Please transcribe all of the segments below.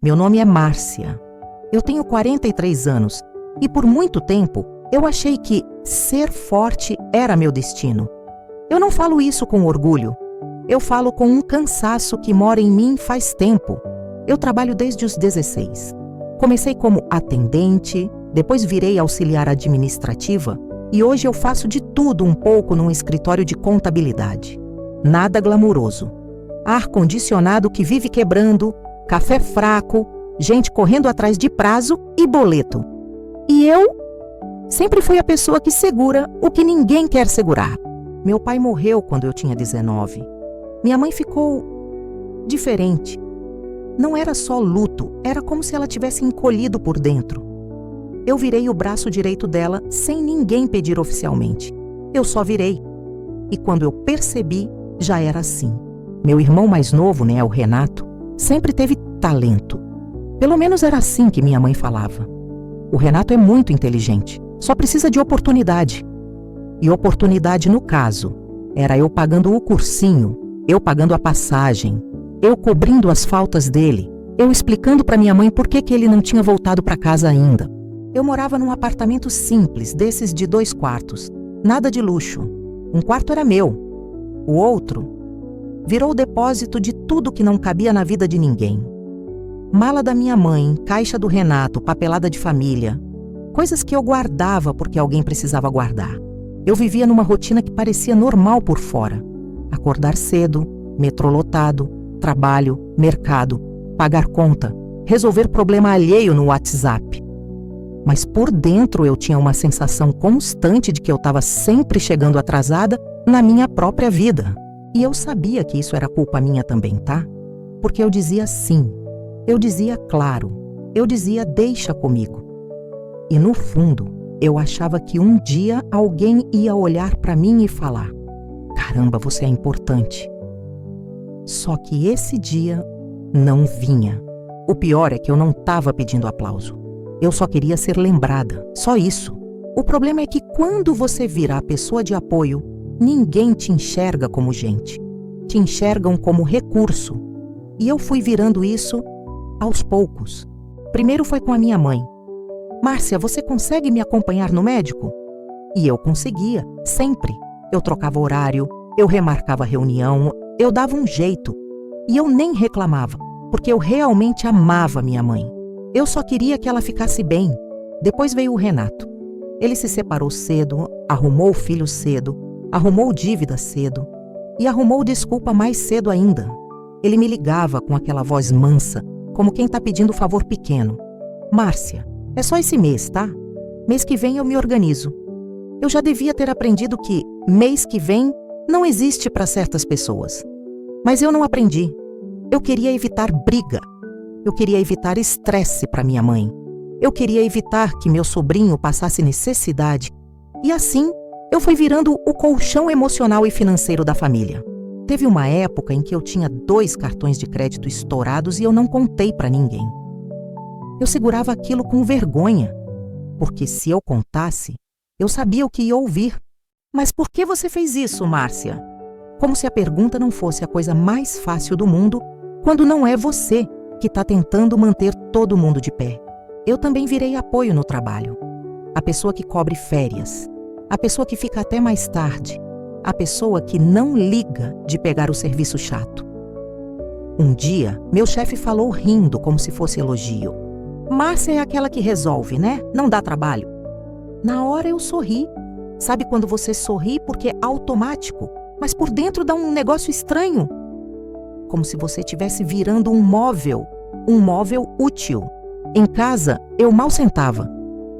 Meu nome é Márcia. Eu tenho 43 anos e por muito tempo eu achei que ser forte era meu destino. Eu não falo isso com orgulho. Eu falo com um cansaço que mora em mim faz tempo. Eu trabalho desde os 16. Comecei como atendente, depois virei auxiliar administrativa e hoje eu faço de tudo um pouco num escritório de contabilidade. Nada glamuroso. Ar-condicionado que vive quebrando, café fraco, gente correndo atrás de prazo e boleto. E eu sempre fui a pessoa que segura o que ninguém quer segurar. Meu pai morreu quando eu tinha 19. Minha mãe ficou diferente. Não era só luto, era como se ela tivesse encolhido por dentro. Eu virei o braço direito dela sem ninguém pedir oficialmente. Eu só virei. E quando eu percebi, já era assim. Meu irmão mais novo, o Renato, sempre teve talento. Pelo menos era assim que minha mãe falava. O Renato é muito inteligente, só precisa de oportunidade. E oportunidade, no caso, era eu pagando o cursinho, eu pagando a passagem, eu cobrindo as faltas dele, eu explicando para minha mãe por que ele não tinha voltado para casa ainda. Eu morava num apartamento simples, desses de 2 quartos, nada de luxo. Um quarto era meu, o outro virou o depósito de tudo que não cabia na vida de ninguém. Mala da minha mãe, caixa do Renato, papelada de família, coisas que eu guardava porque alguém precisava guardar. Eu vivia numa rotina que parecia normal por fora. Acordar cedo, metrô lotado, trabalho, mercado, pagar conta, resolver problema alheio no WhatsApp. Mas por dentro eu tinha uma sensação constante de que eu estava sempre chegando atrasada na minha própria vida. E eu sabia que isso era culpa minha também, tá? Porque eu dizia sim, eu dizia claro, eu dizia deixa comigo. E no fundo, eu achava que um dia alguém ia olhar para mim e falar: caramba, você é importante. Só que esse dia não vinha. O pior é que eu não estava pedindo aplauso. Eu só queria ser lembrada, só isso. O problema é que quando você vira a pessoa de apoio, ninguém te enxerga como gente. Te enxergam como recurso. E eu fui virando isso aos poucos. Primeiro foi com a minha mãe. Márcia, você consegue me acompanhar no médico? E eu conseguia, sempre. Eu trocava horário, eu remarcava reunião, eu dava um jeito. E eu nem reclamava, porque eu realmente amava minha mãe. Eu só queria que ela ficasse bem. Depois veio o Renato. Ele se separou cedo, arrumou o filho cedo, arrumou dívida cedo e arrumou desculpa mais cedo ainda. Ele me ligava com aquela voz mansa, como quem está pedindo favor pequeno. Márcia, é só esse mês, tá? Mês que vem eu me organizo. Eu já devia ter aprendido que mês que vem não existe para certas pessoas. Mas eu não aprendi. Eu queria evitar briga. Eu queria evitar estresse para minha mãe. Eu queria evitar que meu sobrinho passasse necessidade. E assim, eu fui virando o colchão emocional e financeiro da família. Teve uma época em que eu tinha 2 cartões de crédito estourados e eu não contei para ninguém. Eu segurava aquilo com vergonha, porque se eu contasse, eu sabia o que ia ouvir. Mas por que você fez isso, Márcia? Como se a pergunta não fosse a coisa mais fácil do mundo, quando não é você que está tentando manter todo mundo de pé. Eu também virei apoio no trabalho. A pessoa que cobre férias, a pessoa que fica até mais tarde, a pessoa que não liga de pegar o serviço chato. Um dia, meu chefe falou rindo como se fosse elogio. Márcia é aquela que resolve, né? Não dá trabalho. Na hora eu sorri. Sabe quando você sorri porque é automático, mas por dentro dá um negócio estranho? Como se você estivesse virando um móvel útil. Em casa, eu mal sentava.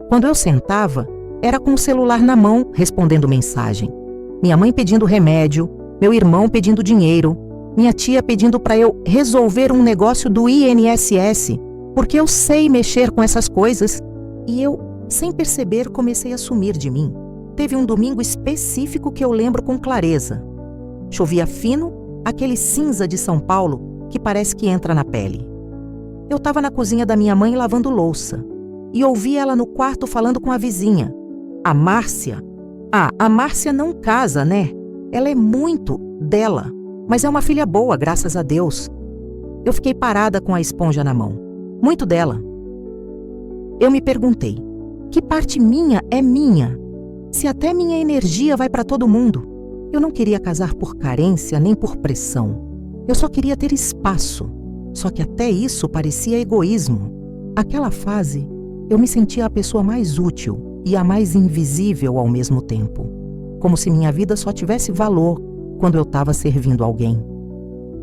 Quando eu sentava, era com o celular na mão, respondendo mensagem. Minha mãe pedindo remédio, meu irmão pedindo dinheiro, minha tia pedindo para eu resolver um negócio do INSS, porque eu sei mexer com essas coisas. E eu, sem perceber, comecei a sumir de mim. Teve um domingo específico que eu lembro com clareza. Chovia fino, aquele cinza de São Paulo que parece que entra na pele. Eu estava na cozinha da minha mãe lavando louça e ouvi ela no quarto falando com a vizinha. A Márcia? A Márcia não casa, né? Ela é muito dela, mas é uma filha boa, graças a Deus. Eu fiquei parada com a esponja na mão. muito dela. Eu me perguntei, que parte minha é minha? Se até minha energia vai para todo mundo. Eu não queria casar por carência nem por pressão. Eu só queria ter espaço. Só que até isso parecia egoísmo. Aquela fase, eu me sentia a pessoa mais útil e a mais invisível ao mesmo tempo. Como se minha vida só tivesse valor quando eu estava servindo alguém.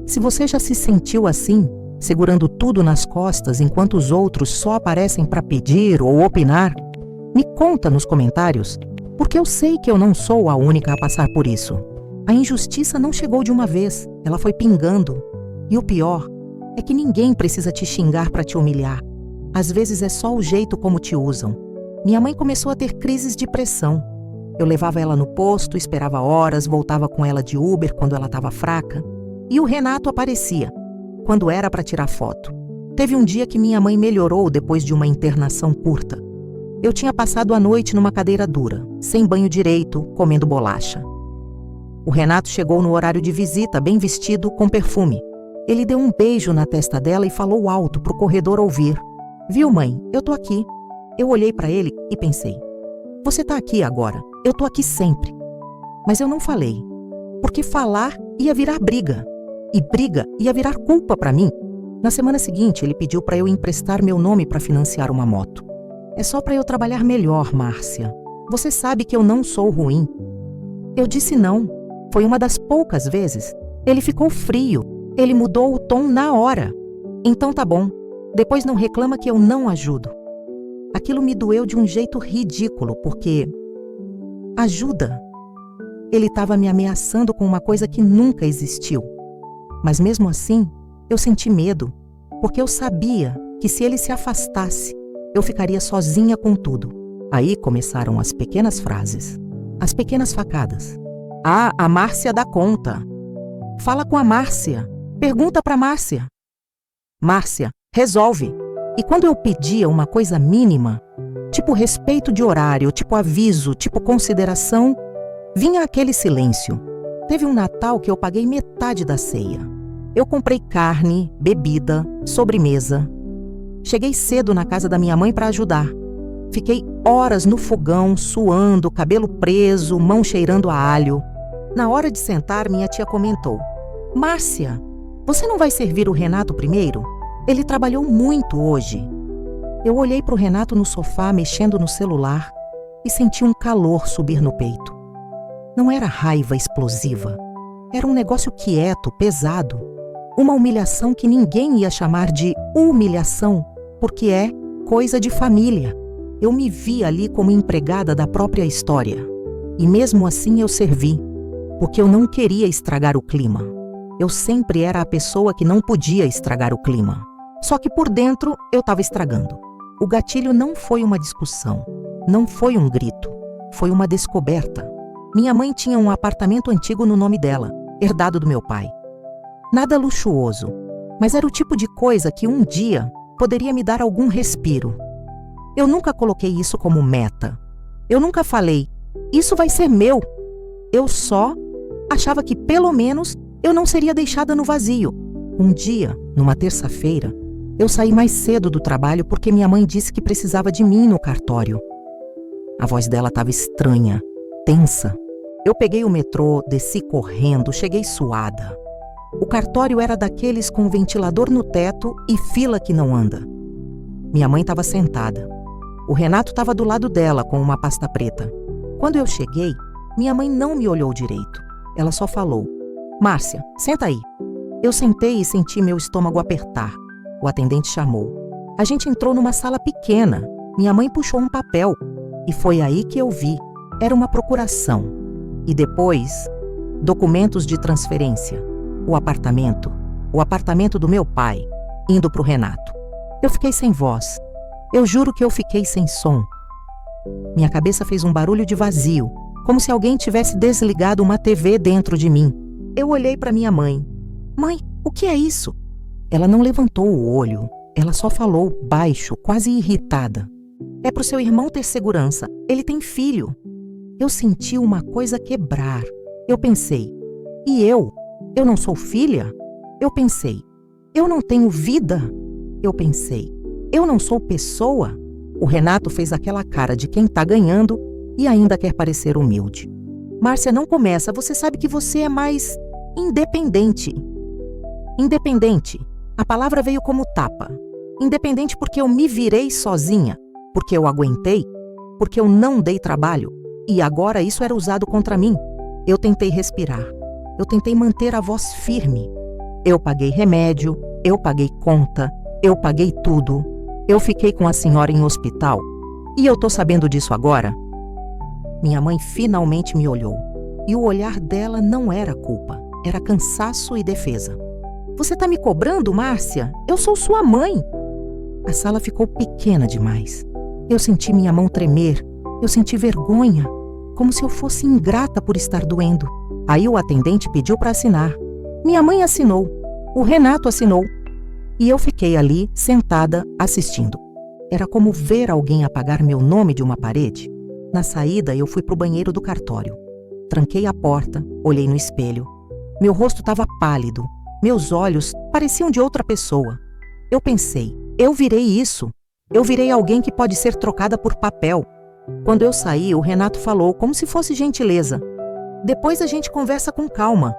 Se você já se sentiu assim, segurando tudo nas costas enquanto os outros só aparecem para pedir ou opinar, me conta nos comentários, porque eu sei que eu não sou a única a passar por isso. A injustiça não chegou de uma vez, ela foi pingando. E o pior é que ninguém precisa te xingar para te humilhar. Às vezes é só o jeito como te usam. Minha mãe começou a ter crises de pressão. Eu levava ela no posto, esperava horas, voltava com ela de Uber quando ela estava fraca. E o Renato aparecia, quando era para tirar foto. Teve um dia que minha mãe melhorou depois de uma internação curta. Eu tinha passado a noite numa cadeira dura, sem banho direito, comendo bolacha. O Renato chegou no horário de visita, bem vestido, com perfume. Ele deu um beijo na testa dela e falou alto para o corredor ouvir. Viu, mãe? Eu tô aqui. Eu olhei para ele e pensei, você tá aqui agora, eu tô aqui sempre. Mas eu não falei, porque falar ia virar briga. E briga ia virar culpa para mim. Na semana seguinte, ele pediu para eu emprestar meu nome para financiar uma moto. É só para eu trabalhar melhor, Márcia. Você sabe que eu não sou ruim. Eu disse não. Foi uma das poucas vezes. Ele ficou frio. Ele mudou o tom na hora. Então tá bom. Depois não reclama que eu não ajudo. Aquilo me doeu de um jeito ridículo, porque... ajuda. Ele estava me ameaçando com uma coisa que nunca existiu. Mas mesmo assim, eu senti medo, porque eu sabia que se ele se afastasse, eu ficaria sozinha com tudo. Aí começaram as pequenas frases, as pequenas facadas. Ah, a Márcia dá conta. Fala com a Márcia. Pergunta para Márcia. Márcia, resolve. E quando eu pedia uma coisa mínima, tipo respeito de horário, tipo aviso, tipo consideração, vinha aquele silêncio. Teve um Natal que eu paguei metade da ceia. Eu comprei carne, bebida, sobremesa. Cheguei cedo na casa da minha mãe para ajudar. Fiquei horas no fogão, suando, cabelo preso, mão cheirando a alho. Na hora de sentar, minha tia comentou: Márcia, você não vai servir o Renato primeiro? Ele trabalhou muito hoje. Eu olhei para o Renato no sofá, mexendo no celular, e senti um calor subir no peito. Não era raiva explosiva. Era um negócio quieto, pesado. Uma humilhação que ninguém ia chamar de humilhação, porque é coisa de família. Eu me vi ali como empregada da própria história. E mesmo assim eu servi, porque eu não queria estragar o clima. Eu sempre era a pessoa que não podia estragar o clima. Só que por dentro eu estava estragando. O gatilho não foi uma discussão, não foi um grito, foi uma descoberta. Minha mãe tinha um apartamento antigo no nome dela, herdado do meu pai. Nada luxuoso, mas era o tipo de coisa que um dia poderia me dar algum respiro. Eu nunca coloquei isso como meta. Eu nunca falei, isso vai ser meu. Eu só achava que pelo menos eu não seria deixada no vazio. Um dia, numa terça-feira, eu saí mais cedo do trabalho porque minha mãe disse que precisava de mim no cartório. A voz dela estava estranha, tensa. Eu peguei o metrô, desci correndo, cheguei suada. O cartório era daqueles com ventilador no teto e fila que não anda. Minha mãe estava sentada. O Renato estava do lado dela com uma pasta preta. Quando eu cheguei, minha mãe não me olhou direito. Ela só falou: Márcia, senta aí. Eu sentei e senti meu estômago apertar. O atendente chamou. A gente entrou numa sala pequena. Minha mãe puxou um papel. E foi aí que eu vi. Era uma procuração. E depois, documentos de transferência. O apartamento do meu pai, indo para o Renato. Eu fiquei sem voz. Eu juro que eu fiquei sem som. Minha cabeça fez um barulho de vazio, como se alguém tivesse desligado uma TV dentro de mim. Eu olhei para minha mãe. Mãe, o que é isso? Ela não levantou o olho. Ela só falou baixo, quase irritada. É pro seu irmão ter segurança. Ele tem filho. Eu senti uma coisa quebrar. Eu pensei, e eu? Eu não sou filha? Eu pensei, eu não tenho vida? Eu pensei, Eu não sou pessoa? O Renato fez aquela cara de quem tá ganhando e ainda quer parecer humilde. Márcia, não começa. Você sabe que você é mais independente. Independente. A palavra veio como tapa. Independente porque eu me virei sozinha, porque eu aguentei, porque eu não dei trabalho. E agora isso era usado contra mim. Eu tentei respirar. Eu tentei manter a voz firme. Eu paguei remédio, eu paguei conta, eu paguei tudo. Eu fiquei com a senhora em hospital. E eu tô sabendo disso agora? Minha mãe finalmente me olhou. E o olhar dela não era culpa, era cansaço e defesa. Você tá me cobrando, Márcia? Eu sou sua mãe. A sala ficou pequena demais. Eu senti minha mão tremer. Eu senti vergonha, como se eu fosse ingrata por estar doendo. Aí o atendente pediu para assinar. Minha mãe assinou. O Renato assinou. E eu fiquei ali, sentada, assistindo. Era como ver alguém apagar meu nome de uma parede. Na saída, eu fui para o banheiro do cartório. Tranquei a porta, olhei no espelho. Meu rosto estava pálido. Meus olhos pareciam de outra pessoa. Eu pensei, eu virei isso. Eu virei alguém que pode ser trocada por papel. Quando eu saí, o Renato falou como se fosse gentileza. Depois a gente conversa com calma.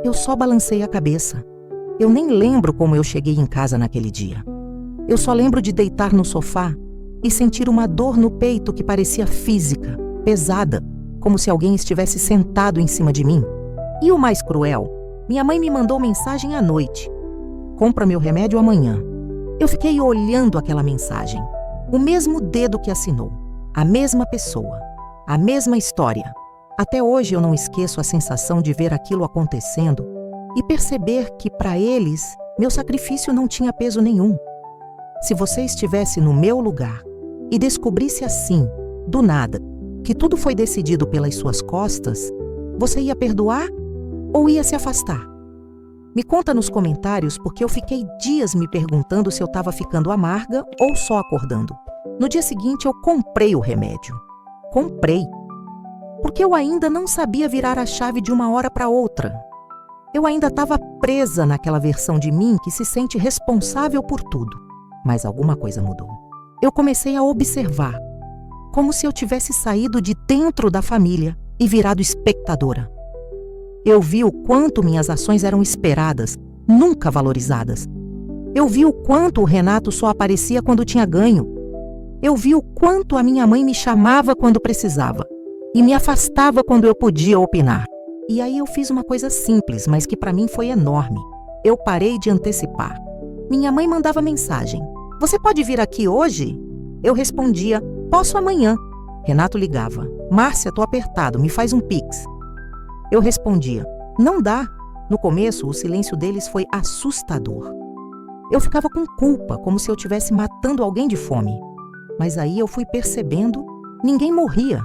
Eu só balancei a cabeça. Eu nem lembro como eu cheguei em casa naquele dia. Eu só lembro de deitar no sofá e sentir uma dor no peito que parecia física, pesada, como se alguém estivesse sentado em cima de mim. E o mais cruel, minha mãe me mandou mensagem à noite. Compra meu remédio amanhã. Eu fiquei olhando aquela mensagem. O mesmo dedo que assinou. A mesma pessoa. A mesma história. Até hoje eu não esqueço a sensação de ver aquilo acontecendo e perceber que, para eles, meu sacrifício não tinha peso nenhum. Se você estivesse no meu lugar e descobrisse assim, do nada, que tudo foi decidido pelas suas costas, você ia perdoar ou ia se afastar? Me conta nos comentários, porque eu fiquei dias me perguntando se eu estava ficando amarga ou só acordando. No dia seguinte eu comprei o remédio. Comprei. Porque eu ainda não sabia virar a chave de uma hora para outra. Eu ainda estava presa naquela versão de mim que se sente responsável por tudo. Mas alguma coisa mudou. Eu comecei a observar, como se eu tivesse saído de dentro da família e virado espectadora. Eu vi o quanto minhas ações eram esperadas, nunca valorizadas. Eu vi o quanto o Renato só aparecia quando tinha ganho. Eu vi o quanto a minha mãe me chamava quando precisava e me afastava quando eu podia opinar. E aí eu fiz uma coisa simples, mas que para mim foi enorme. Eu parei de antecipar. Minha mãe mandava mensagem. Você pode vir aqui hoje? Eu respondia, posso amanhã. Renato ligava. Márcia, tô apertado, me faz um pix. Eu respondia, não dá. No começo, o silêncio deles foi assustador. Eu ficava com culpa, como se eu estivesse matando alguém de fome. Mas aí eu fui percebendo, ninguém morria.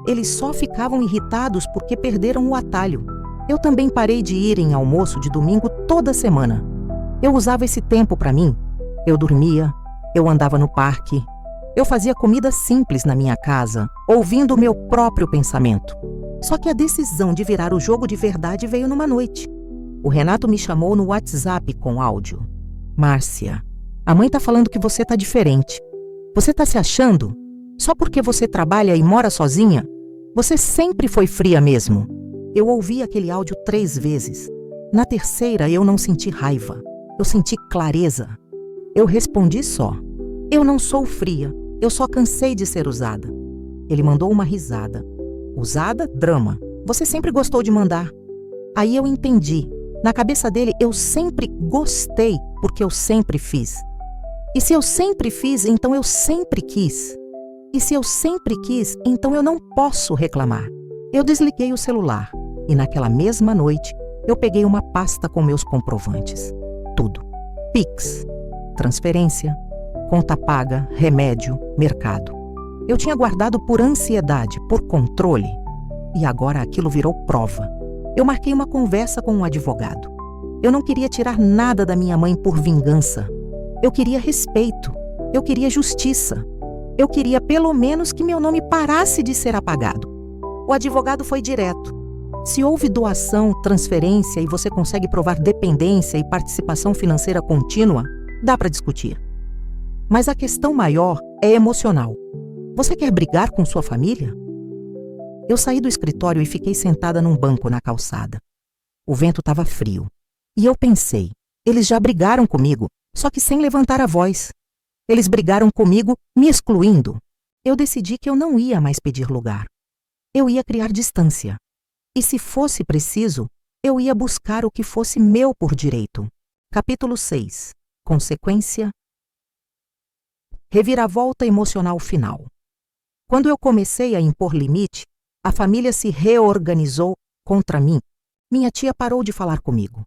Eles só ficavam irritados porque perderam o atalho. Eu também parei de ir em almoço de domingo toda semana. Eu usava esse tempo para mim. Eu dormia, eu andava no parque. Eu fazia comida simples na minha casa, ouvindo o meu próprio pensamento. Só que a decisão de virar o jogo de verdade veio numa noite. O Renato me chamou no WhatsApp com áudio. Márcia, a mãe tá falando que você tá diferente. Você tá se achando? Só porque você trabalha e mora sozinha? Você sempre foi fria mesmo. Eu ouvi aquele áudio 3 vezes. Na terceira eu não senti raiva. Eu senti clareza. Eu respondi só. Eu não sou fria. Eu só cansei de ser usada. Ele mandou uma risada. Usada? Drama. Você sempre gostou de mandar. Aí eu entendi. Na cabeça dele, eu sempre gostei, porque eu sempre fiz. E se eu sempre fiz, então eu sempre quis. E se eu sempre quis, então eu não posso reclamar. Eu desliguei o celular e naquela mesma noite eu peguei uma pasta com meus comprovantes. Tudo. Pix, transferência, conta paga, remédio, mercado. Eu tinha guardado por ansiedade, por controle. E agora aquilo virou prova. Eu marquei uma conversa com um advogado. Eu não queria tirar nada da minha mãe por vingança. Eu queria respeito. Eu queria justiça. Eu queria pelo menos que meu nome parasse de ser apagado. O advogado foi direto. Se houve doação, transferência e você consegue provar dependência e participação financeira contínua, dá para discutir. Mas a questão maior é emocional. Você quer brigar com sua família? Eu saí do escritório e fiquei sentada num banco na calçada. O vento estava frio. E eu pensei, eles já brigaram comigo, só que sem levantar a voz. Eles brigaram comigo, me excluindo. Eu decidi que eu não ia mais pedir lugar. Eu ia criar distância. E se fosse preciso, eu ia buscar o que fosse meu por direito. Capítulo 6. Consequência. Reviravolta emocional final. Quando eu comecei a impor limite, a família se reorganizou contra mim. Minha tia parou de falar comigo.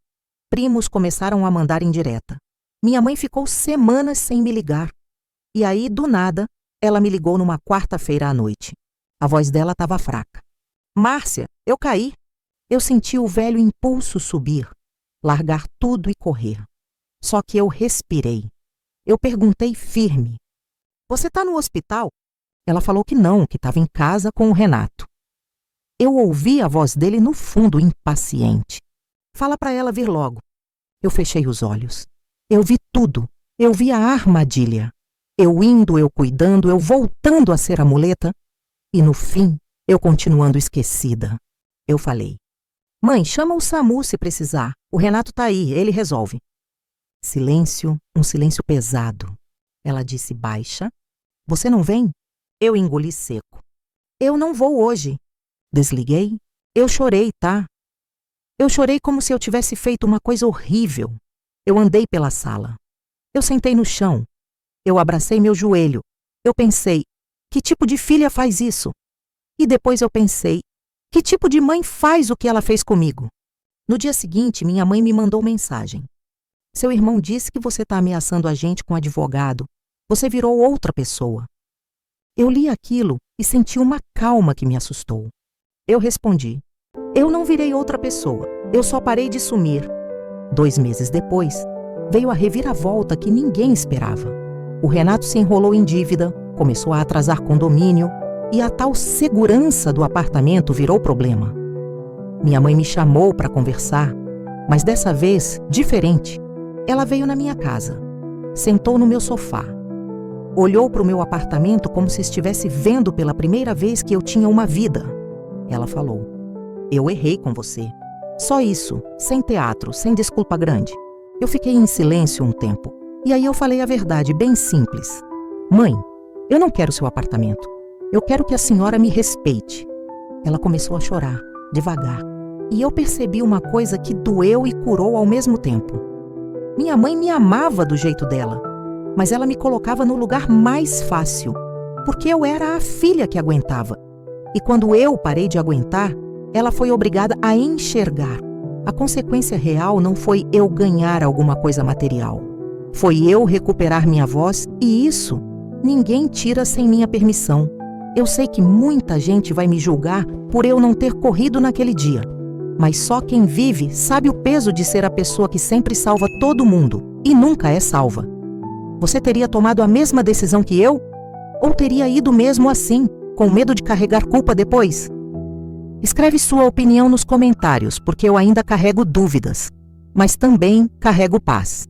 Primos começaram a mandar indireta. Minha mãe ficou semanas sem me ligar. E aí, do nada, ela me ligou numa quarta-feira à noite. A voz dela estava fraca. Márcia, eu caí. Eu senti o velho impulso subir, largar tudo e correr. Só que eu respirei. Eu perguntei firme. Você está no hospital? Ela falou que não, que estava em casa com o Renato. Eu ouvi a voz dele no fundo, impaciente. Fala para ela vir logo. Eu fechei os olhos. Eu vi tudo. Eu vi a armadilha. Eu indo, eu cuidando, eu voltando a ser a muleta. E no fim, eu continuando esquecida. Eu falei, mãe, chama o SAMU se precisar. O Renato tá aí, ele resolve. Silêncio, um silêncio pesado. Ela disse baixa. Você não vem? Eu engoli seco. Eu não vou hoje. Desliguei. Eu chorei, tá? Eu chorei como se eu tivesse feito uma coisa horrível. Eu andei pela sala. Eu sentei no chão. Eu abracei meu joelho. Eu pensei, que tipo de filha faz isso? E depois eu pensei, que tipo de mãe faz o que ela fez comigo? No dia seguinte, minha mãe me mandou mensagem. Seu irmão disse que você está ameaçando a gente com advogado. Você virou outra pessoa. Eu li aquilo e senti uma calma que me assustou. Eu respondi, eu não virei outra pessoa. Eu só parei de sumir. 2 meses depois, veio a reviravolta que ninguém esperava. O Renato se enrolou em dívida, começou a atrasar condomínio e a tal segurança do apartamento virou problema. Minha mãe me chamou para conversar, mas dessa vez, diferente. Ela veio na minha casa, sentou no meu sofá, olhou para o meu apartamento como se estivesse vendo pela primeira vez que eu tinha uma vida. Ela falou, eu errei com você. Só isso, sem teatro, sem desculpa grande. Eu fiquei em silêncio um tempo. E aí eu falei a verdade, bem simples. Mãe, eu não quero seu apartamento. Eu quero que a senhora me respeite. Ela começou a chorar, devagar. E eu percebi uma coisa que doeu e curou ao mesmo tempo. Minha mãe me amava do jeito dela, mas ela me colocava no lugar mais fácil, porque eu era a filha que aguentava. E quando eu parei de aguentar, ela foi obrigada a enxergar. A consequência real não foi eu ganhar alguma coisa material. Foi eu recuperar minha voz e isso ninguém tira sem minha permissão. Eu sei que muita gente vai me julgar por eu não ter corrido naquele dia. Mas só quem vive sabe o peso de ser a pessoa que sempre salva todo mundo e nunca é salva. Você teria tomado a mesma decisão que eu? Ou teria ido mesmo assim, com medo de carregar culpa depois? Escreve sua opinião nos comentários, porque eu ainda carrego dúvidas, mas também carrego paz.